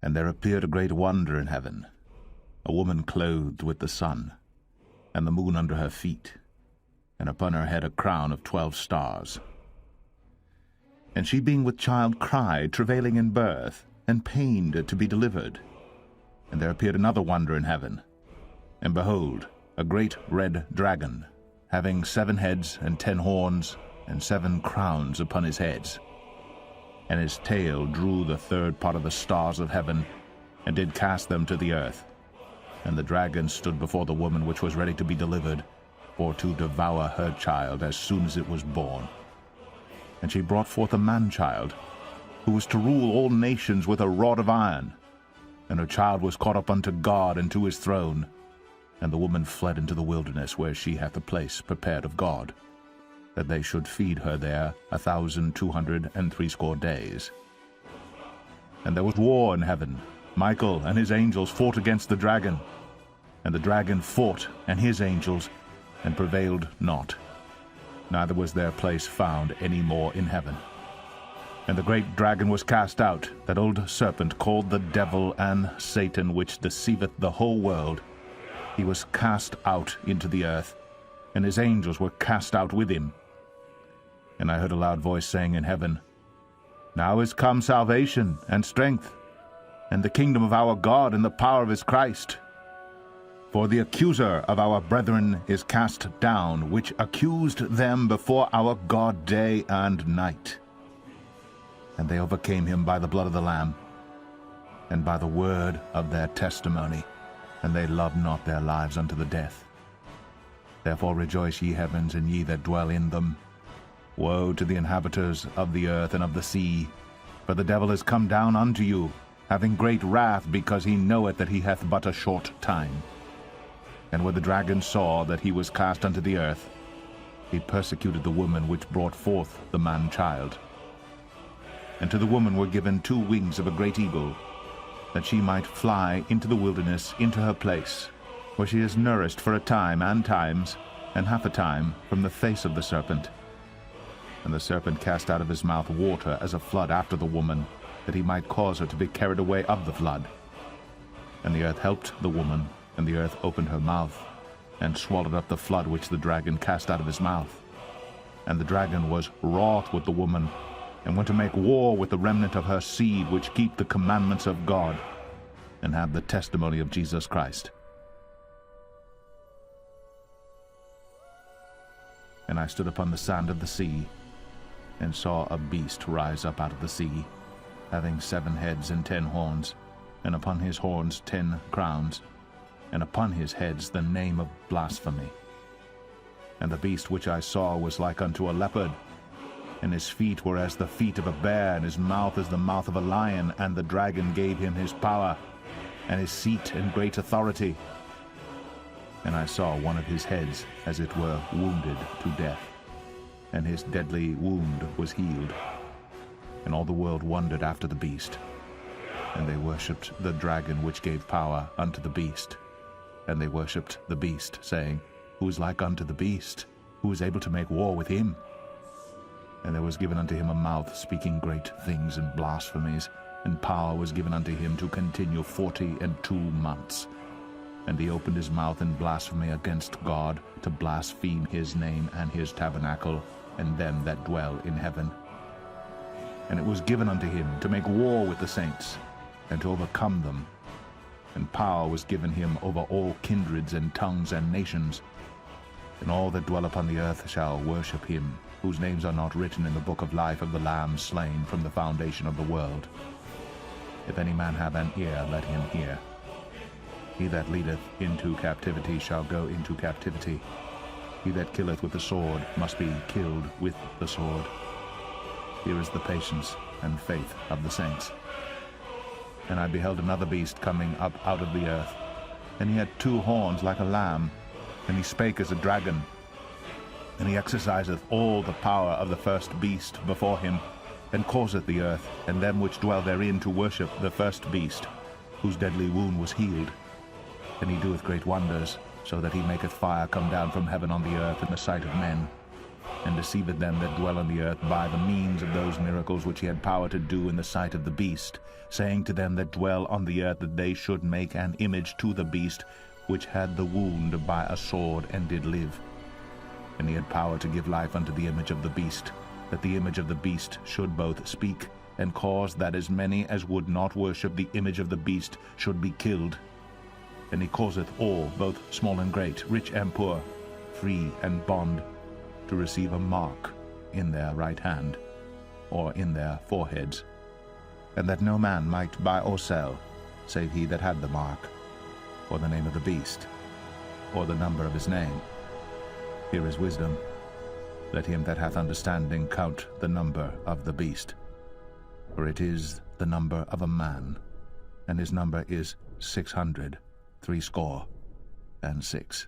And there appeared a great wonder in heaven, a woman clothed with the sun, and the moon under her feet, and upon her head a crown of 12 stars. And she being with child cried, travailing in birth, and pained to be delivered. And there appeared another wonder in heaven, and behold, a great red dragon, having 7 heads and 10 horns, and 7 crowns upon his heads. And his tail drew the 3rd part of the stars of heaven, and did cast them to the earth. And the dragon stood before the woman which was ready to be delivered, for to devour her child as soon as it was born. And she brought forth a man-child, who was to rule all nations with a rod of iron. And her child was caught up unto God and to his throne. And the woman fled into the wilderness, where she hath a place prepared of God, that they should feed her there 1,260 days. And there was war in heaven. Michael and his angels fought against the dragon. And the dragon fought and his angels, and prevailed not. Neither was their place found any more in heaven. And the great dragon was cast out, that old serpent called the devil and Satan, which deceiveth the whole world. He was cast out into the earth, and his angels were cast out with him. And I heard a loud voice saying in heaven, Now is come salvation and strength, and the kingdom of our God and the power of his Christ. For the accuser of our brethren is cast down, which accused them before our God day and night. And they overcame him by the blood of the Lamb, and by the word of their testimony, and they loved not their lives unto the death. Therefore rejoice, ye heavens, and ye that dwell in them. Woe to the inhabitants of the earth and of the sea, for the devil is come down unto you, having great wrath, because he knoweth that he hath but a short time. And when the dragon saw that he was cast unto the earth, he persecuted the woman which brought forth the man-child. And to the woman were given 2 wings of a great eagle, that she might fly into the wilderness, into her place, where she is nourished for a time and times, and half a time, from the face of the serpent. And the serpent cast out of his mouth water as a flood after the woman, that he might cause her to be carried away of the flood. And the earth helped the woman, and the earth opened her mouth, and swallowed up the flood which the dragon cast out of his mouth. And the dragon was wroth with the woman, and went to make war with the remnant of her seed, which keep the commandments of God, and have the testimony of Jesus Christ. And I stood upon the sand of the sea, and saw a beast rise up out of the sea, having 7 heads and 10 horns, and upon his horns 10 crowns, and upon his heads the name of blasphemy. And the beast which I saw was like unto a leopard, and his feet were as the feet of a bear, and his mouth as the mouth of a lion. And the dragon gave him his power, and his seat and great authority. And I saw one of his heads as it were wounded to death, and his deadly wound was healed. And all the world wondered after the beast, and they worshipped the dragon which gave power unto the beast. And they worshipped the beast, saying, Who is like unto the beast? Who is able to make war with him? And there was given unto him a mouth speaking great things and blasphemies, and power was given unto him to continue 42 months. And he opened his mouth in blasphemy against God, to blaspheme his name and his tabernacle, and them that dwell in heaven. And it was given unto him to make war with the saints, and to overcome them. And power was given him over all kindreds and tongues and nations. And all that dwell upon the earth shall worship him, whose names are not written in the book of life of the Lamb slain from the foundation of the world. If any man have an ear, let him hear. He that leadeth into captivity shall go into captivity. He that killeth with the sword must be killed with the sword. Here is the patience and faith of the saints. And I beheld another beast coming up out of the earth, and he had 2 horns like a lamb, and he spake as a dragon. And he exerciseth all the power of the first beast before him, and causeth the earth and them which dwell therein to worship the first beast, whose deadly wound was healed. And he doeth great wonders, so that he maketh fire come down from heaven on the earth in the sight of men. and deceived them that dwell on the earth by the means of those miracles which he had power to do in the sight of the beast, saying to them that dwell on the earth that they should make an image to the beast, which had the wound by a sword and did live. And he had power to give life unto the image of the beast, that the image of the beast should both speak, and cause that as many as would not worship the image of the beast should be killed. And he causeth all, both small and great, rich and poor, free and bond, to receive a mark in their right hand, or in their foreheads, and that no man might buy or sell, save he that had the mark, or the name of the beast, or the number of his name. Here is wisdom. Let him that hath understanding count the number of the beast, for it is the number of a man, and his number is 666.